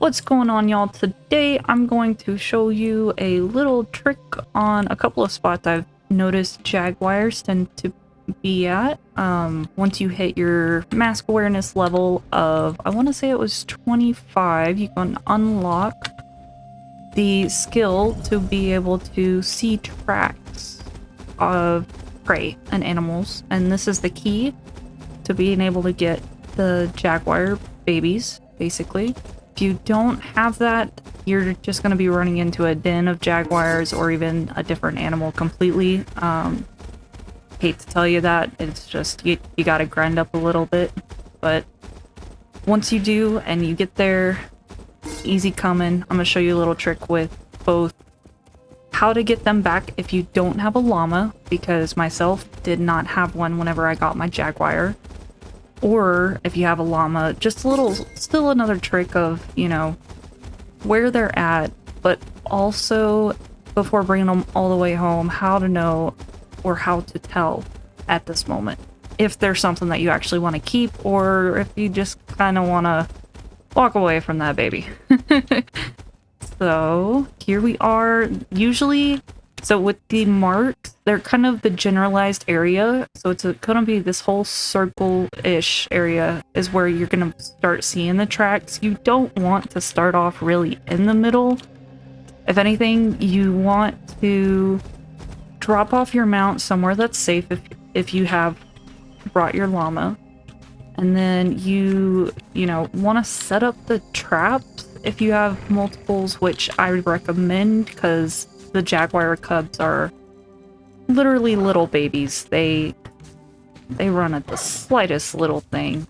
What's going on, y'all? Today I'm going to show you a little trick on a couple of spots I've noticed jaguars tend to be at. Once you hit your mask awareness level of, I want to say it was 25, you can unlock the skill to be able to see tracks of prey and animals, and this is the key to being able to get the jaguar babies, basically. If you don't have that, you're just going to be running into a den of jaguars or even a different animal completely. Hate to tell you that, it's just you got to grind up a little bit, but once you do and you get there, easy coming. I'm going to show you a little trick with both how to get them back if you don't have a llama, because myself did not have one whenever I got my jaguar. Or if you have a llama, just a little, still another trick of, you know, where they're at, but also before bringing them all the way home, how to know or how to tell at this moment if there's something that you actually want to keep, or if you just kind of want to walk away from that baby. So here we are. Usually, so with the marks, they're kind of the generalized area. So it's gonna be this whole circle-ish area is where you're gonna start seeing the tracks. You don't want to start off really in the middle. If anything, you want to drop off your mount somewhere that's safe if you have brought your llama. And then you know, want to set up the traps if you have multiples, which I recommend because the jaguar cubs are literally little babies. They run at the slightest little thing.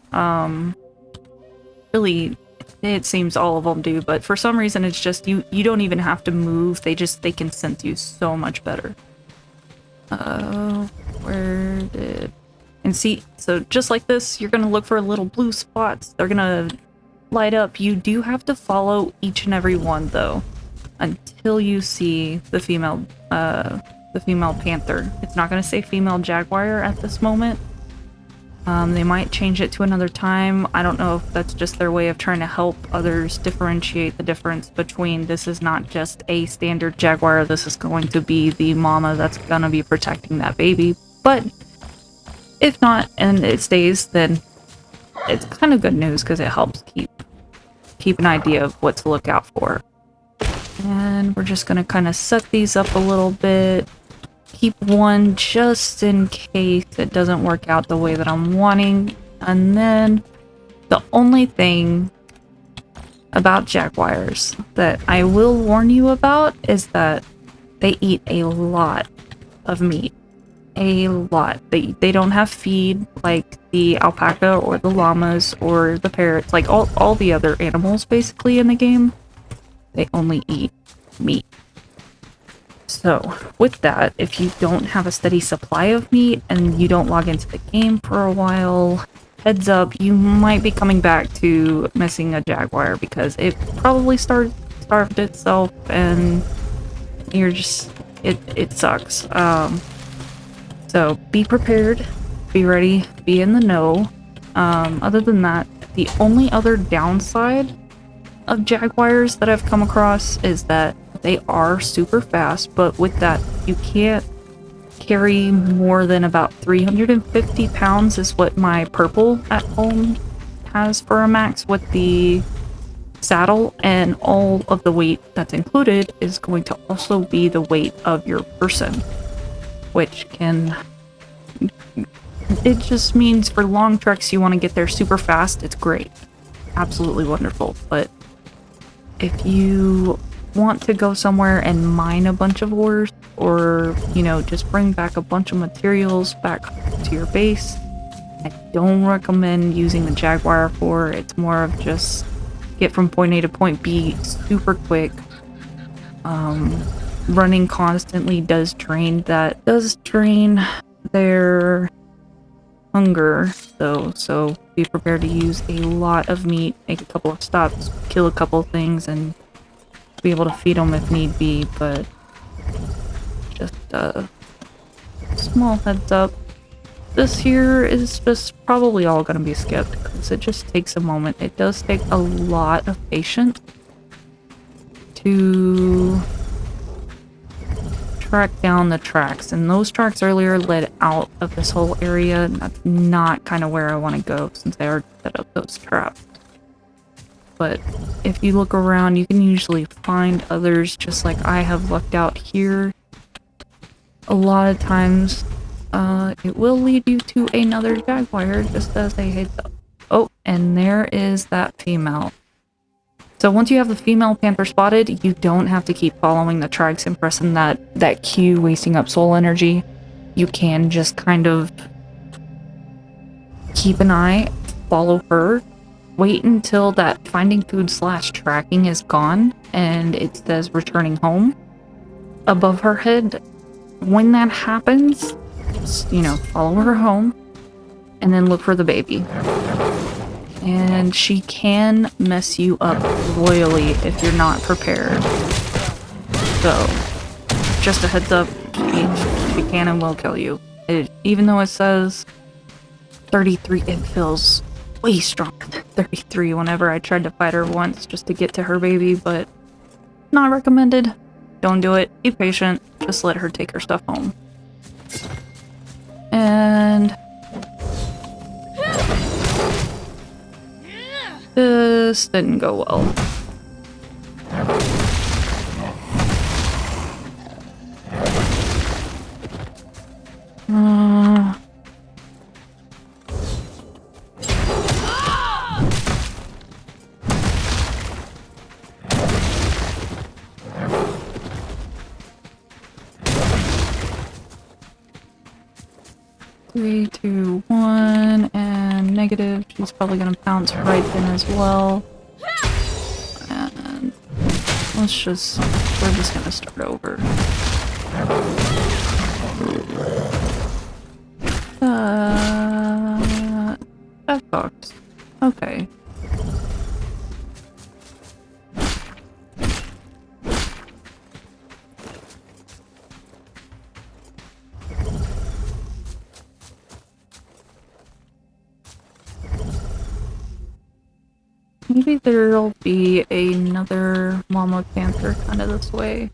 Really, it seems all of them do, but for some reason it's just you don't even have to move. They can sense you so much better. And see, so just like this, you're gonna look for little blue spots. They're gonna light up. You do have to follow each and every one though, until you see the female panther. It's not gonna say female jaguar at this moment. They might change it to another time. I don't know if that's just their way of trying to help others differentiate the difference between this is not just a standard jaguar, this is going to be the mama that's gonna be protecting that baby. But if not, and it stays, then it's kind of good news because it helps keep an idea of what to look out for. And we're just gonna kind of set these up a little bit. Keep one just in case it doesn't work out the way that I'm wanting. And then the only thing about jaguars that I will warn you about is that they eat a lot of meat. A lot. They don't have feed like the alpaca or the llamas or the parrots, like all the other animals basically in the game. They only eat meat. So with that, if you don't have a steady supply of meat and you don't log into the game for a while, heads up, you might be coming back to missing a jaguar because it probably starved itself and you're just it sucks. So be prepared, be ready, be in the know. Other than that, the only other downside of jaguars that I've come across is that they are super fast, but with that, you can't carry more than about 350 pounds is what my purple at home has for a max with the saddle, and all of the weight that's included is going to also be the weight of your person, which can... It just means for long treks you want to get there super fast, it's great. Absolutely wonderful, but if you want to go somewhere and mine a bunch of ores, or, you know, just bring back a bunch of materials back to your base, I don't recommend using the jaguar for. It's more of just get from point A to point B super quick. Running constantly does drain their hunger though, so be prepared to use a lot of meat, make a couple of stops, kill a couple of things, and be able to feed them if need be. But just a small heads up, this here is just probably all going to be skipped because it just takes a moment. It does take a lot of patience to track down the tracks, and those tracks earlier led out of this whole area, and that's not kind of where I want to go since I already set up those traps. But if you look around, you can usually find others just like I have lucked out here. A lot of times, it will lead you to another jaguar, just as a heads up. Oh, and there is that female. So once you have the female panther spotted, you don't have to keep following the tracks and pressing that Q, wasting up soul energy. You can just kind of keep an eye, follow her, wait until that finding food / tracking is gone, and it says returning home above her head. When that happens, just, follow her home, and then look for the baby. And she can mess you up royally if you're not prepared. So, just a heads up, she can and will kill you. Even though it says 33, it feels way stronger than 33 whenever I tried to fight her once just to get to her baby, but not recommended. Don't do it. Be patient. Just let her take her stuff home. And this didn't go well. Three, two, one, and negative. She's probably gonna bounce right in as well. And we're just gonna start over. That sucks. Okay. Maybe there'll be another mama panther kind of this way.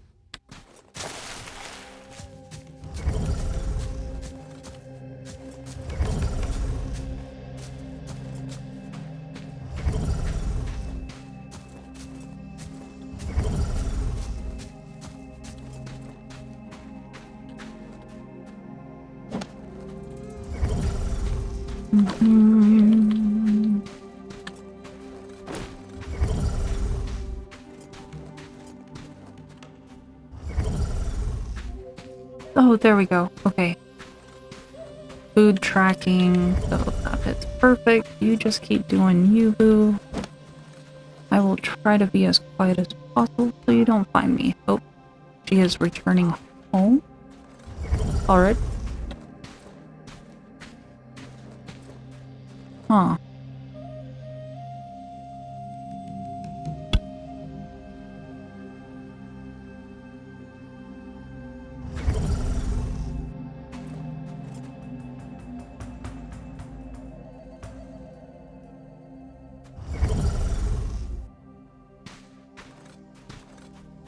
Oh, there we go. Okay. Food tracking. So that fits perfect. You just keep doing you, boo. I will try to be as quiet as possible so you don't find me. Oh, she is returning home. Alright. Huh.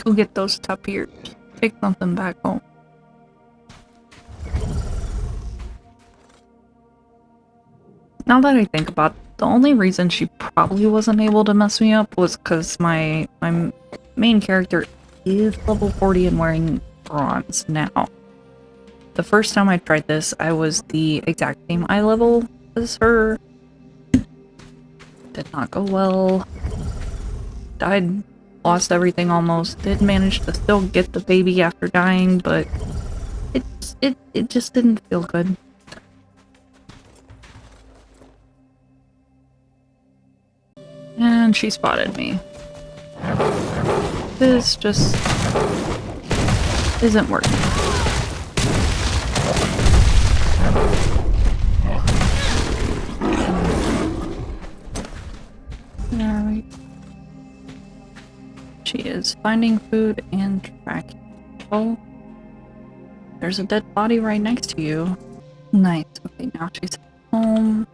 Go get those tapirs. Take something back home. Now that I think about it, the only reason she probably wasn't able to mess me up was because my main character is level 40 and wearing bronze now. The first time I tried this, I was the exact same eye level as her. Did not go well. Died. Lost everything almost. Did manage to still get the baby after dying, but it just didn't feel good. And she spotted me. This just isn't working. Alright. She is finding food and tracking. Oh, there's a dead body right next to you. Nice. Okay, now she's home.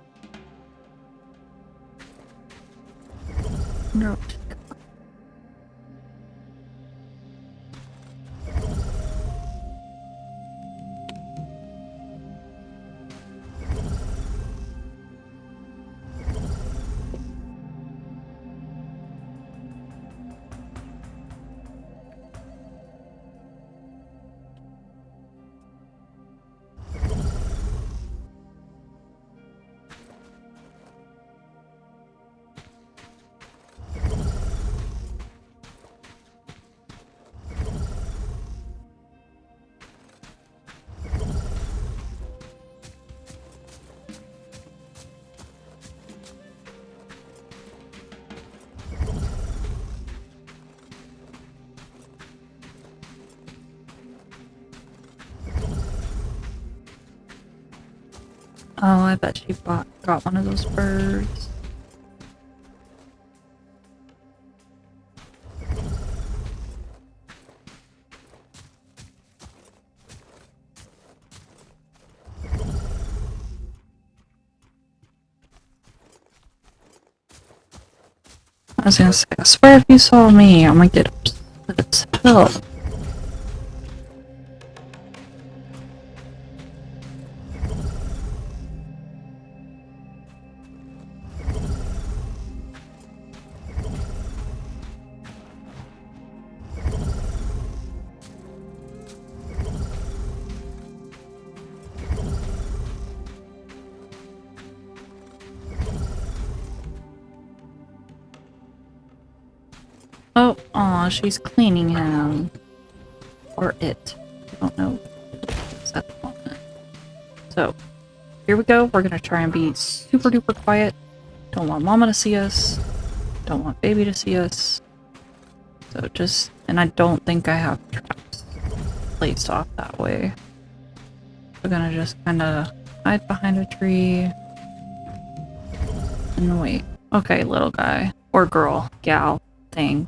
No. Oh, I bet she got one of those birds. I was gonna say, I swear if you saw me, I might get upset as hell. Oh, aw, she's cleaning him. Or it. I don't know. It's at the moment. So, here we go. We're gonna try and be super duper quiet. Don't want mama to see us. Don't want baby to see us. So just, and I don't think I have traps placed off that way. We're gonna just kind of hide behind a tree and wait. Okay, little guy. Or girl. Gal. Thing.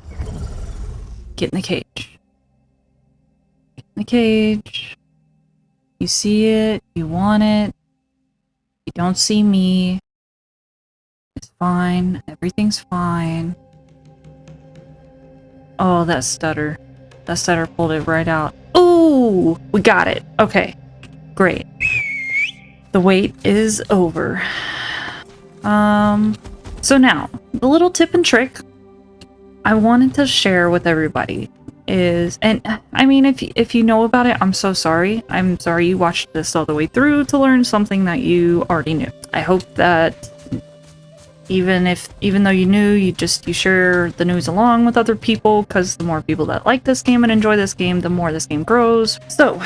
Get in the cage. Get in the cage. You see it. You want it. You don't see me. It's fine. Everything's fine. Oh, that stutter. That stutter pulled it right out. Ooh! We got it. Okay. Great. The wait is over. So now, the little tip and trick I wanted to share with everybody is, and I mean, if you know about it, I'm so sorry. I'm sorry you watched this all the way through to learn something that you already knew. I hope that even though you knew, you share the news along with other people, because the more people that like this game and enjoy this game, the more this game grows. So,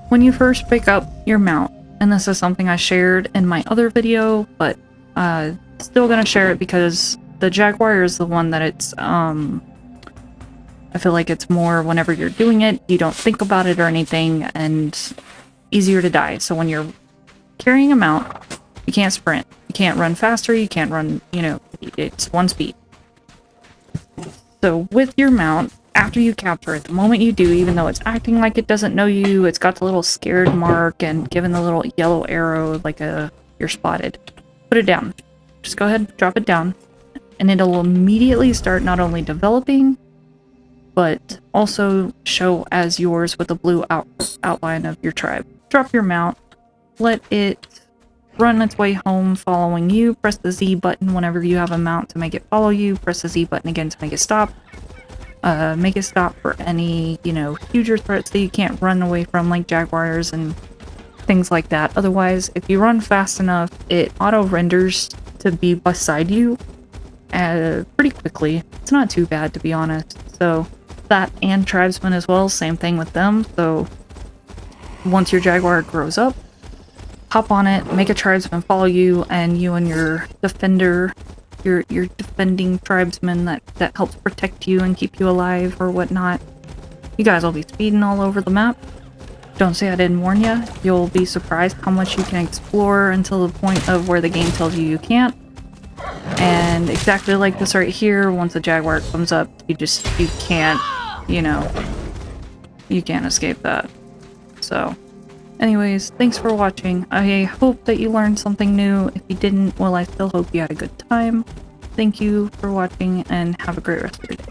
when you first pick up your mount, and this is something I shared in my other video, but still gonna share it because the Jaguar is the one that it's, I feel like it's more whenever you're doing it, you don't think about it or anything, and easier to die. So when you're carrying a mount, you can't sprint. You can't run faster, you can't run, you know, it's one speed. So with your mount, after you capture it, the moment you do, even though it's acting like it doesn't know you, it's got the little scared mark and given the little yellow arrow like you're spotted. Put it down. Just go ahead, drop it down. And it'll immediately start not only developing, but also show as yours with a blue outline of your tribe. Drop your mount, let it run its way home following you, press the Z button whenever you have a mount to make it follow you, press the Z button again to make it stop. Make it stop for any, you know, huger threats that you can't run away from, like jaguars and things like that. Otherwise, if you run fast enough, it auto-renders to be beside you pretty quickly. It's not too bad, to be honest. So that and tribesmen as well, same thing with them. So once your jaguar grows up, hop on it, make a tribesman follow you, and you and your defender, your defending tribesman that helps protect you and keep you alive or whatnot, you guys will be speeding all over the map. Don't say I didn't warn you. You'll be surprised how much you can explore until the point of where the game tells you can't. And exactly like this right here, once a jaguar comes up, you can't, you know, you can't escape that. So, anyways, thanks for watching. I hope that you learned something new. If you didn't, well, I still hope you had a good time. Thank you for watching, and have a great rest of your day.